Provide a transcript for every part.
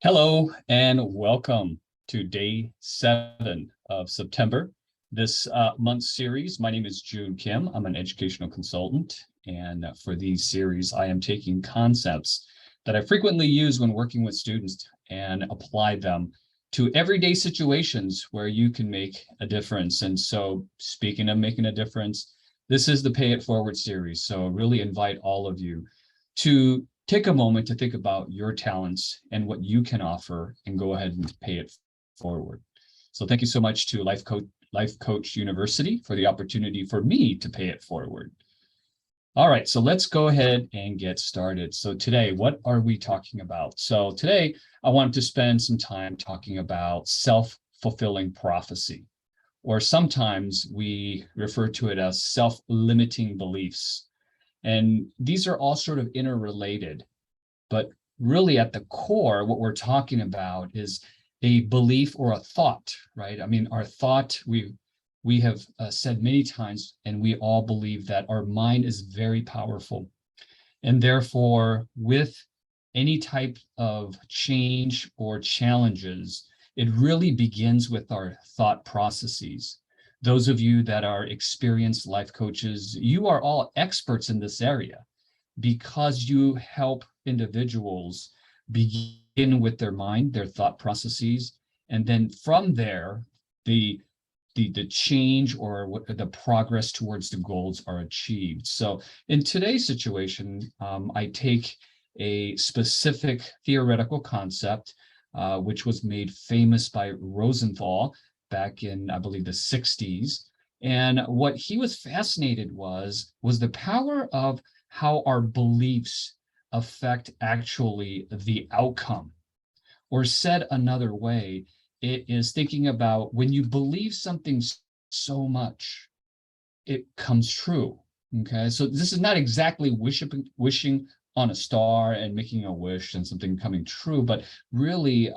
Hello and welcome to day 7 of September, this month's series. My name is Joon Kim. I'm an educational consultant, and for these series, I am taking concepts that I frequently use when working with students and apply them to everyday situations where you can make a difference. And so, speaking of making a difference, this is the Pay It Forward series. So I really invite all of you to take a moment to think about your talents and what you can offer and go ahead and pay it forward. So thank you so much to Life Coach University for the opportunity for me to pay it forward. All right, so let's go ahead and get started. So today, what are we talking about? So today, I wanted to spend some time talking about self-fulfilling prophecy, or sometimes we refer to it as self-limiting beliefs. And these are all sort of interrelated, but really at the core, what we're talking about is a belief or a thought, right? I mean, our thought, we have said many times, and we all believe that our mind is very powerful. And therefore, with any type of change or challenges, it really begins with our thought processes. Those of you that are experienced life coaches, you are all experts in this area because you help individuals begin with their mind, their thought processes, and then from there, the change or what the progress towards the goals are achieved. So in today's situation, I take a specific theoretical concept, which was made famous by Rosenthal back in, I believe, the 60s. And what he was fascinated was the power of how our beliefs affect actually the outcome. Or said another way, it is thinking about when you believe something so much, it comes true. Okay, so this is not exactly wishing on a star and making a wish and something coming true, but really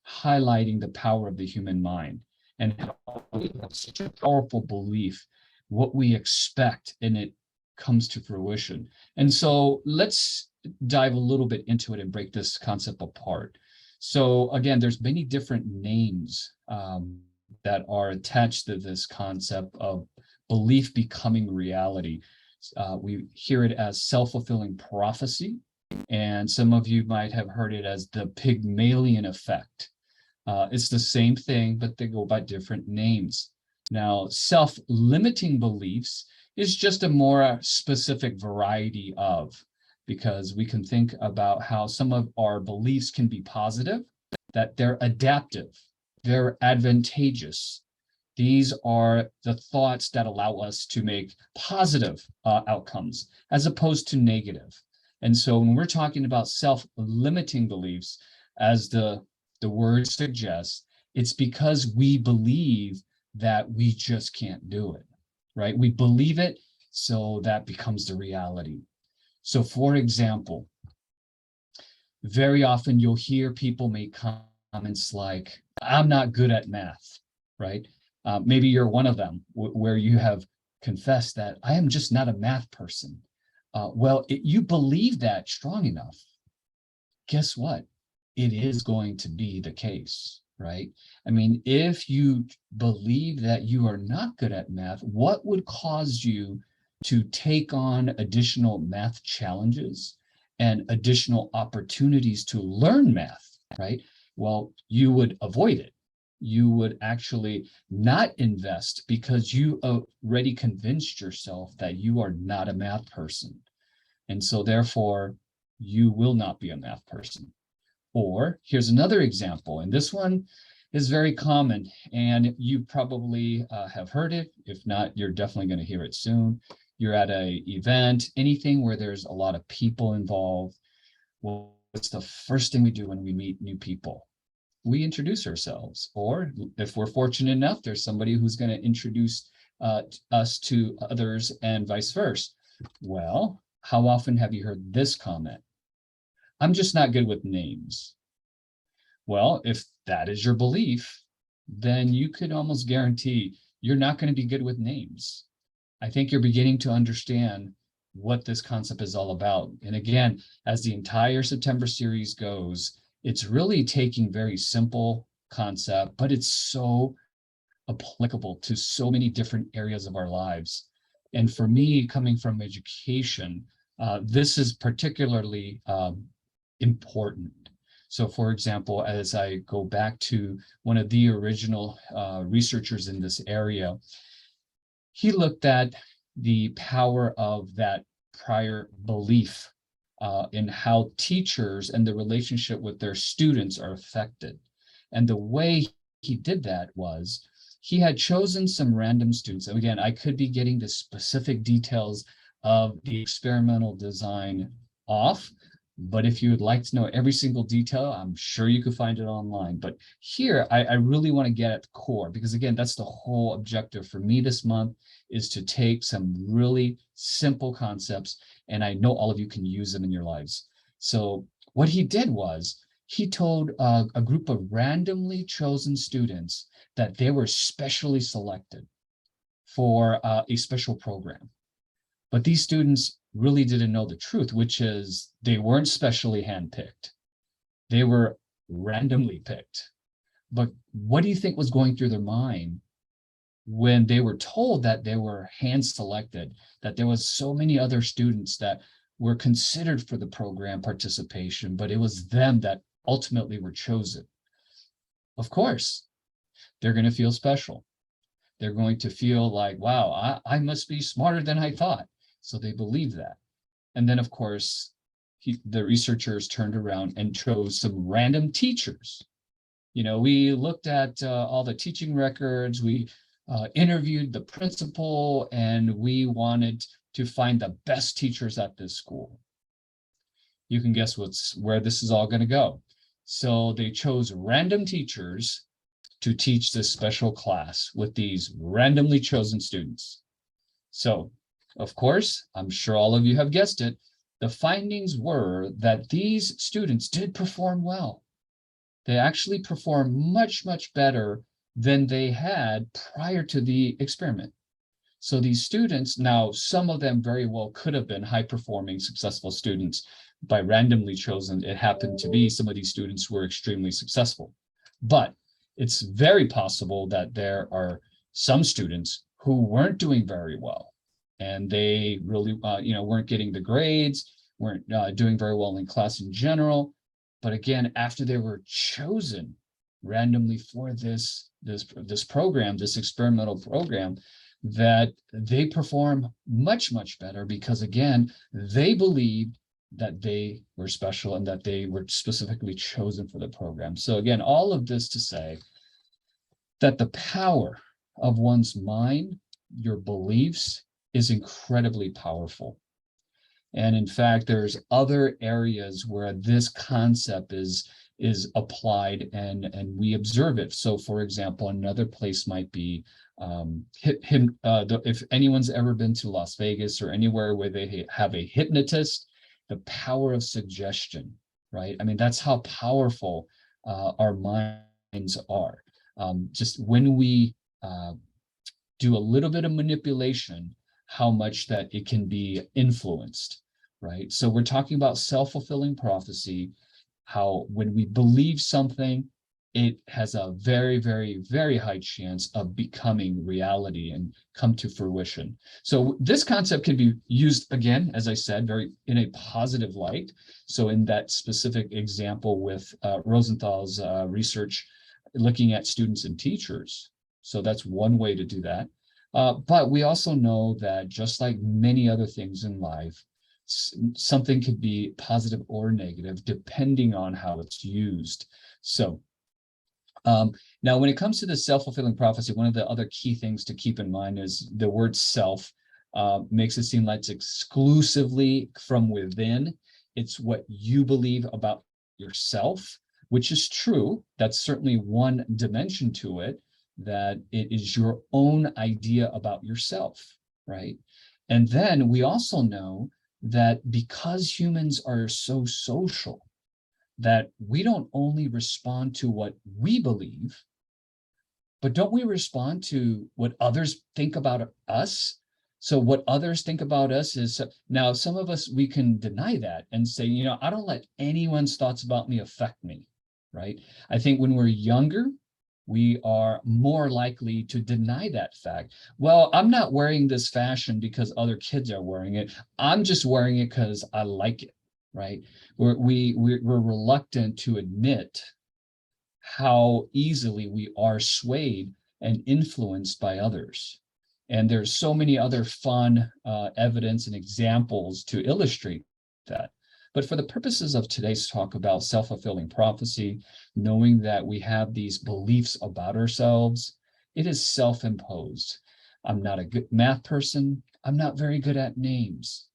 highlighting the power of the human mind and how we have such a powerful belief, what we expect, and it comes to fruition. And so let's dive a little bit into it and break this concept apart. So again, there's many different names that are attached to this concept of belief becoming reality. We hear it as self-fulfilling prophecy, and some of you might have heard it as the Pygmalion effect. It's the same thing, but they go by different names. Now, self-limiting beliefs is just a more specific variety of, because we can think about how some of our beliefs can be positive, that they're adaptive, they're advantageous. These are the thoughts that allow us to make positive outcomes as opposed to negative. And so when we're talking about self-limiting beliefs, as the word suggests, it's because we believe that we just can't do it, right? We believe it, so that becomes the reality. So for example, very often you'll hear people make comments like, I'm not good at math, right? Maybe you're one of them where you have confessed that I am just not a math person. You believe that strong enough, guess what? It is going to be the case, right? I mean, if you believe that you are not good at math, what would cause you to take on additional math challenges and additional opportunities to learn math, right? Well, you would avoid it. You would actually not invest because you already convinced yourself that you are not a math person. And so therefore, you will not be a math person. Or here's another example, and this one is very common, and you probably have heard it. If not, you're definitely going to hear it soon. You're at an event, anything where there's a lot of people involved. Well, what's the first thing we do when we meet new people? We introduce ourselves, or if we're fortunate enough, there's somebody who's going to introduce us to others and vice versa. Well, how often have you heard this comment? I'm just not good with names. Well, if that is your belief, then you could almost guarantee you're not going to be good with names. I think you're beginning to understand what this concept is all about. And again, as the entire September series goes, It's really taking very simple concept, but it's so applicable to so many different areas of our lives. And for me, coming from education, this is particularly important. So for example, as I go back to one of the original researchers in this area, he looked at the power of that prior belief in how teachers and the relationship with their students are affected. And the way he did that was he had chosen some random students. And again, I could be getting the specific details of the experimental design off, but if you would like to know every single detail, I'm sure you could find it online. But here, I really want to get at the core, because again, that's the whole objective for me this month, is to take some really simple concepts, and I know all of you can use them in your lives. So what he did was he told a group of randomly chosen students that they were specially selected for a special program. But these students really didn't know the truth, which is they weren't specially handpicked. They were randomly picked. But what do you think was going through their mind when they were told that they were hand selected, that there was so many other students that were considered for the program participation, but it was them that ultimately were chosen? Of course, they're going to feel special. They're going to feel like, wow, I must be smarter than I thought. So they believe that. And then, of course, the researchers turned around and chose some random teachers. You know, we looked at all the teaching records, we interviewed the principal, and we wanted to find the best teachers at this school. You can guess where this is all going to go. So they chose random teachers to teach this special class with these randomly chosen students. So, of course, I'm sure all of you have guessed it, the findings were that these students did perform well. They actually performed much, much better than they had prior to the experiment. So these students, now some of them very well could have been high-performing, successful students by randomly chosen. It happened to be some of these students were extremely successful. But it's very possible that there are some students who weren't doing very well, and they really weren't getting the grades, weren't doing very well in class in general. But again, after they were chosen randomly for this program, this experimental program, that they perform much, much better, because again, they believed that they were special and that they were specifically chosen for the program. So again, all of this to say that the power of one's mind, your beliefs, is incredibly powerful. And in fact, there's other areas where this concept is applied, and we observe it. So for example, another place might be if anyone's ever been to Las Vegas or anywhere where they have a hypnotist, the power of suggestion, right? I mean, that's how powerful our minds are. Just when we do a little bit of manipulation, how much that it can be influenced, right? So we're talking about self-fulfilling prophecy, how when we believe something, it has a very, very, very high chance of becoming reality and come to fruition. So this concept can be used, again, as I said, very in a positive light. So in that specific example with Rosenthal's research, looking at students and teachers. So that's one way to do that. But we also know that just like many other things in life, something could be positive or negative depending on how it's used. So now when it comes to the self-fulfilling prophecy, one of the other key things to keep in mind is the word self makes it seem like it's exclusively from within. It's what you believe about yourself, which is true. That's certainly one dimension to it, that it is your own idea about yourself, right? And then we also know that because humans are so social, that we don't only respond to what we believe, but don't we respond to what others think about us? So what others think about us is, now some of us, we can deny that and say, I don't let anyone's thoughts about me affect me. right? I think when we're younger, we are more likely to deny that fact. Well, I'm not wearing this fashion because other kids are wearing it. I'm just wearing it because I like it, right? We're reluctant to admit how easily we are swayed and influenced by others. And there's so many other fun evidence and examples to illustrate that. But for the purposes of today's talk about self-fulfilling prophecy, knowing that we have these beliefs about ourselves, it is self-imposed. I'm not a good math person. I'm not very good at names.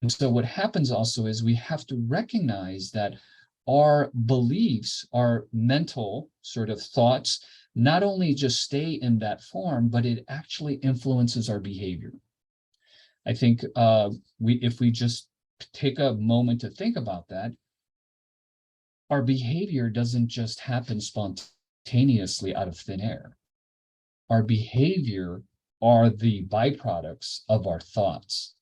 And so what happens also is we have to recognize that our beliefs, our mental sort of thoughts, not only just stay in that form, but it actually influences our behavior. I think if we just take a moment to think about that, our behavior doesn't just happen spontaneously out of thin air. Our behavior are the byproducts of our thoughts.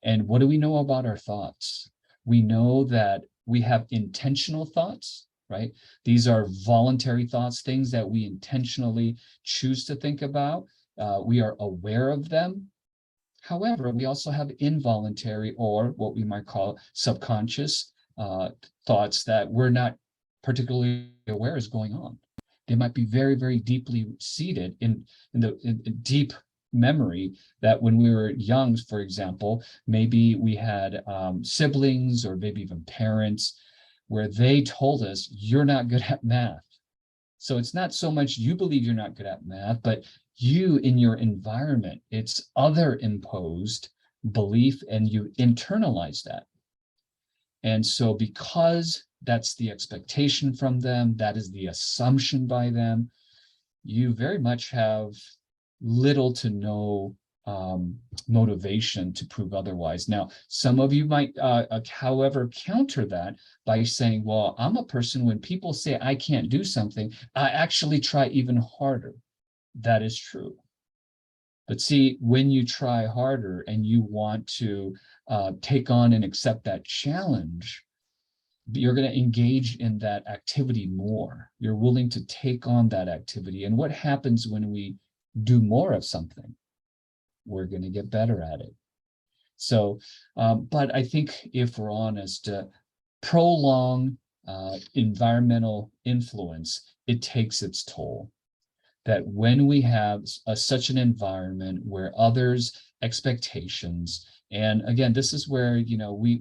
And what do we know about our thoughts? We know that we have intentional thoughts, right? These are voluntary thoughts, things that we intentionally choose to think about. We are aware of them. However, we also have involuntary, or what we might call subconscious thoughts that we're not particularly aware is going on. They might be very, very deeply seated in deep memory that when we were young, for example, maybe we had siblings or maybe even parents where they told us, you're not good at math. So it's not so much you believe you're not good at math, but you in your environment, it's other imposed belief and you internalize that. And so because that's the expectation from them, that is the assumption by them, you very much have little to no motivation to prove otherwise. Now, some of you might, however, counter that by saying, well, I'm a person, when people say I can't do something, I actually try even harder. That is true. But see, when you try harder and you want to take on and accept that challenge, you're going to engage in that activity more. You're willing to take on that activity. And what happens when we do more of something? We're going to get better at it. So, but I think if we're honest, prolonged environmental influence, it takes its toll. That when we have such an environment where others' expectations, and again, this is where, you know, we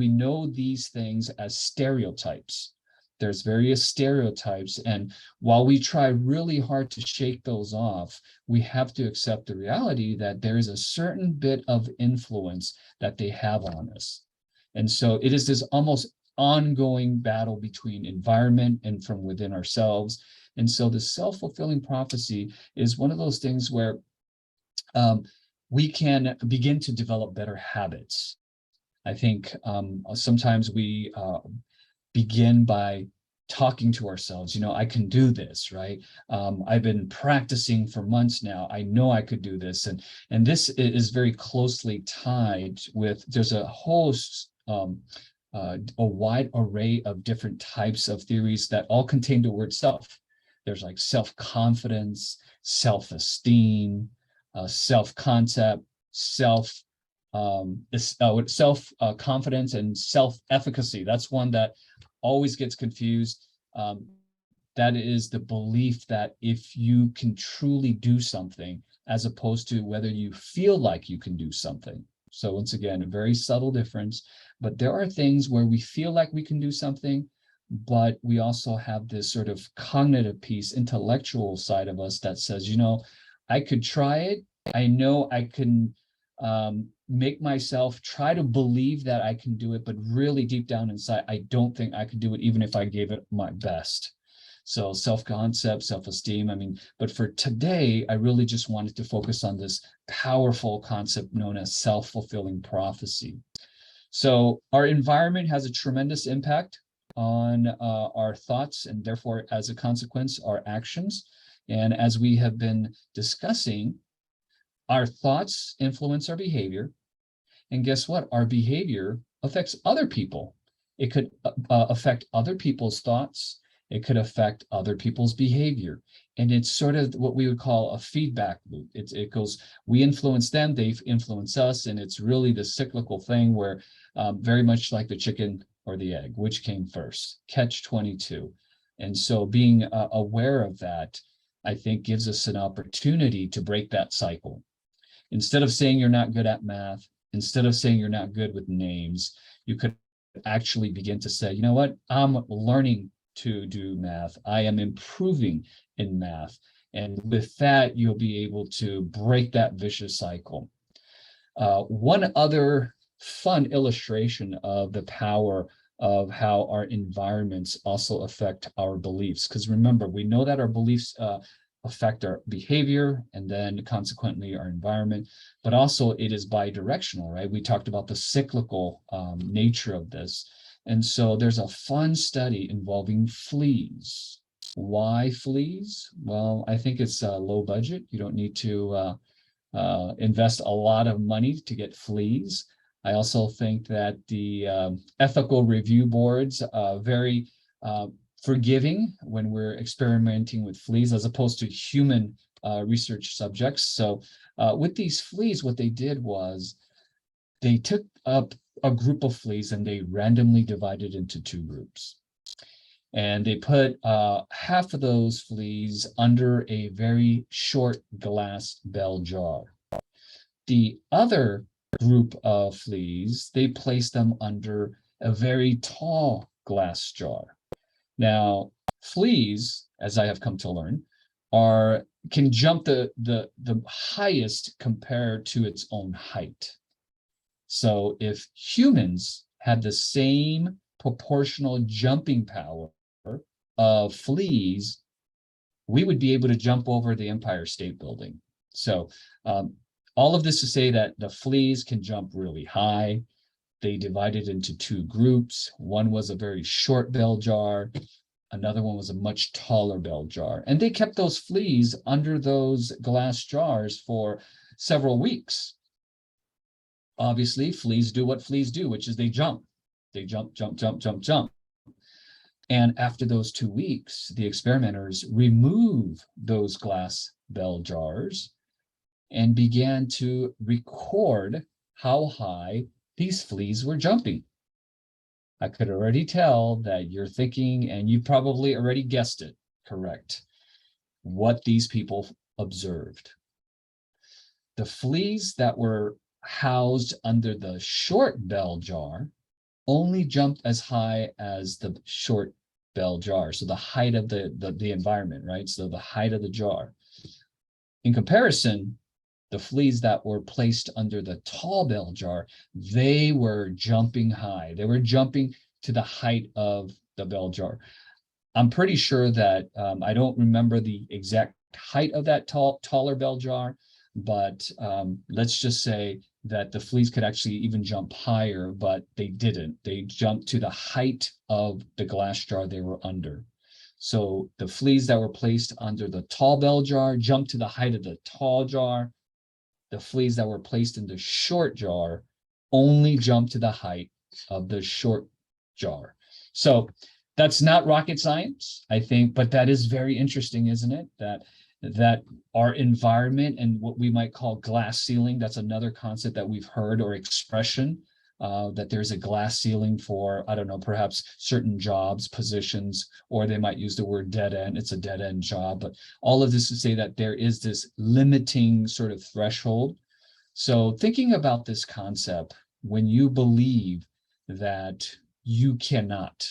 know these things as stereotypes. There's various stereotypes, and while we try really hard to shake those off, we have to accept the reality that there is a certain bit of influence that they have on us. And so it is this almost ongoing battle between environment and from within ourselves. And so the self-fulfilling prophecy is one of those things where we can begin to develop better habits. I think sometimes we begin by talking to ourselves, you know, I can do this, right? I've been practicing for months now. I know I could do this. And this is very closely tied with, there's a whole a wide array of different types of theories that all contain the word self. There's like self-confidence, self-esteem, self-concept, self-confidence, and self-efficacy. That's one that always gets confused. That is the belief that if you can truly do something, as opposed to whether you feel like you can do something. So once again, a very subtle difference, but there are things where we feel like we can do something, but we also have this sort of cognitive piece, intellectual side of us that says, you know, I could try it. I know I can make myself try to believe that I can do it, but really deep down inside, I don't think I could do it, even if I gave it my best. So self-concept, self-esteem, I mean, but for today, I really just wanted to focus on this powerful concept known as self-fulfilling prophecy. So our environment has a tremendous impact on our thoughts, and therefore, as a consequence, our actions. And as we have been discussing, our thoughts influence our behavior. And guess what? Our behavior affects other people. It could affect other people's thoughts, It could affect other people's behavior. And it's sort of what we would call a feedback loop. It goes, we influence them, they influence us. And it's really the cyclical thing where very much like the chicken or the egg, which came first, catch 22. And so being aware of that, I think gives us an opportunity to break that cycle. Instead of saying you're not good at math, instead of saying you're not good with names, you could actually begin to say, you know what, I'm learning to do math. I am improving in math. And with that, you'll be able to break that vicious cycle. One other fun illustration of the power of how our environments also affect our beliefs. Because remember, we know that our beliefs affect our behavior and then consequently our environment, but also it is bi-directional, right? We talked about the cyclical nature of this. And so there's a fun study involving fleas. Why fleas? Well, I think it's low budget. You don't need to invest a lot of money to get fleas. I also think that the ethical review boards are very forgiving when we're experimenting with fleas as opposed to human research subjects. So with these fleas, what they did was they took up a group of fleas and they randomly divided into two groups. And they put half of those fleas under a very short glass bell jar. The other group of fleas, they placed them under a very tall glass jar. Now, fleas, as I have come to learn, can jump the highest compared to its own height. So if humans had the same proportional jumping power of fleas, we would be able to jump over the Empire State Building. So all of this to say that the fleas can jump really high. They divided into two groups. One was a very short bell jar. Another one was a much taller bell jar. And they kept those fleas under those glass jars for several weeks. Obviously, fleas do what fleas do, which is they jump. They jump, jump, jump, jump, jump. And after those 2 weeks, the experimenters remove those glass bell jars and began to record how high these fleas were jumping. I could already tell that you're thinking, and you probably already guessed it, correct, what these people observed. The fleas that were housed under the short bell jar only jumped as high as the short bell jar. So the height of the environment, right? So the height of the jar. In comparison, the fleas that were placed under the tall bell jar, they were jumping high. They were jumping to the height of the bell jar. I'm pretty sure that I don't remember the exact height of that taller bell jar, but let's just say that the fleas could actually even jump higher, but they didn't. They jumped to the height of the glass jar they were under. So the fleas that were placed under the tall bell jar jumped to the height of the tall jar. The fleas that were placed in the short jar only jumped to the height of the short jar. So that's not rocket science, I think, but that is very interesting, isn't it? That our environment and what we might call glass ceiling, that's another concept that we've heard, or expression, that there's a glass ceiling for, I don't know, perhaps certain jobs, positions, or they might use the word dead end. It's a dead end job, but all of this to say that there is this limiting sort of threshold. So thinking about this concept, when you believe that you cannot,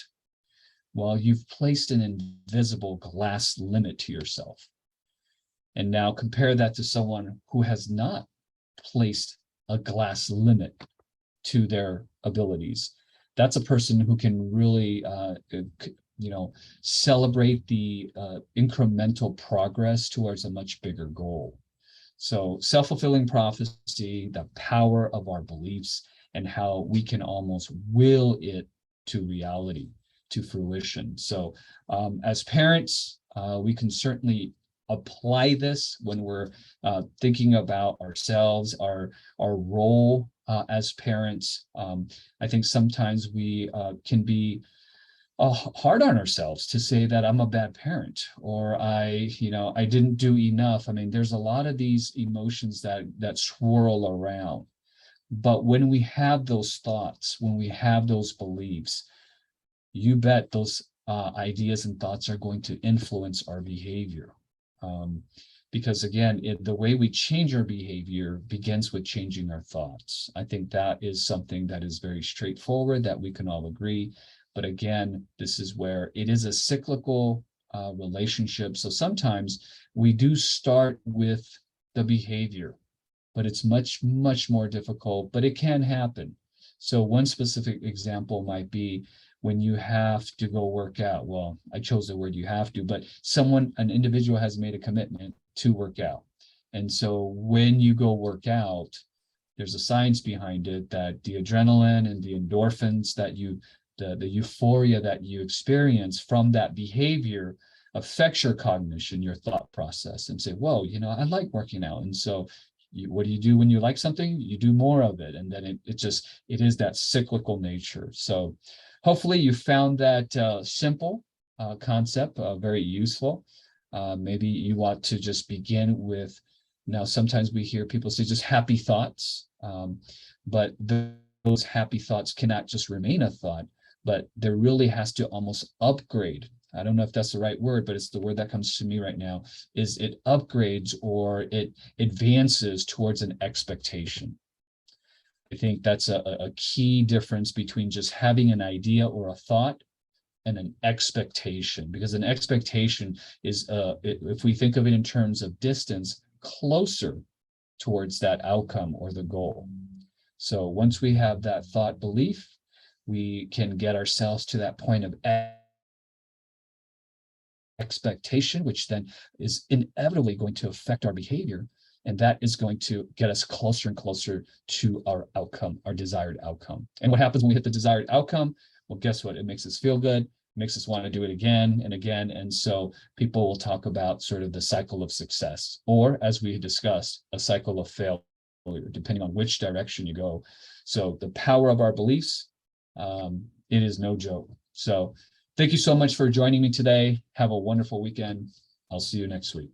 well, you've placed an invisible glass limit to yourself. And now compare that to someone who has not placed a glass limit to their abilities. That's a person who can really, celebrate the incremental progress towards a much bigger goal. So self-fulfilling prophecy, the power of our beliefs, and how we can almost will it to reality, to fruition. So as parents, we can certainly apply this when we're thinking about ourselves, our role as parents. I think sometimes we can be hard on ourselves to say that I'm a bad parent, or I didn't do enough. I mean, there's a lot of these emotions that swirl around. But when we have those thoughts, when we have those beliefs, you bet those ideas and thoughts are going to influence our behavior. Um, because again, the way we change our behavior begins with changing our thoughts. I think that is something that is very straightforward that we can all agree. But again, this is where it is a cyclical relationship. So sometimes we do start with the behavior, but it's much, much more difficult, but it can happen. So one specific example might be when you have to go work out. Well, I chose the word you have to, but an individual has made a commitment to work out. And so when you go work out, there's a science behind it that the adrenaline and the endorphins the euphoria that you experience from that behavior affects your cognition, your thought process, and say, whoa, I like working out. And so what do you do when you like something? You do more of it. And then it is that cyclical nature. So hopefully you found that simple concept very useful. Maybe you want to just begin with, now sometimes we hear people say just happy thoughts, but those happy thoughts cannot just remain a thought, but there really has to almost upgrade. I don't know if that's the right word, but it's the word that comes to me right now, is it upgrades or it advances towards an expectation. I think that's a key difference between just having an idea or a thought and an expectation, because an expectation is, if we think of it in terms of distance, closer towards that outcome or the goal. So once we have that thought belief, we can get ourselves to that point of expectation, which then is inevitably going to affect our behavior. And that is going to get us closer and closer to our outcome, our desired outcome. And what happens when we hit the desired outcome? Well, guess what? It makes us feel good, makes us want to do it again and again. And so people will talk about sort of the cycle of success, or as we discussed, a cycle of failure, depending on which direction you go. So the power of our beliefs, it is no joke. So thank you so much for joining me today. Have a wonderful weekend. I'll see you next week.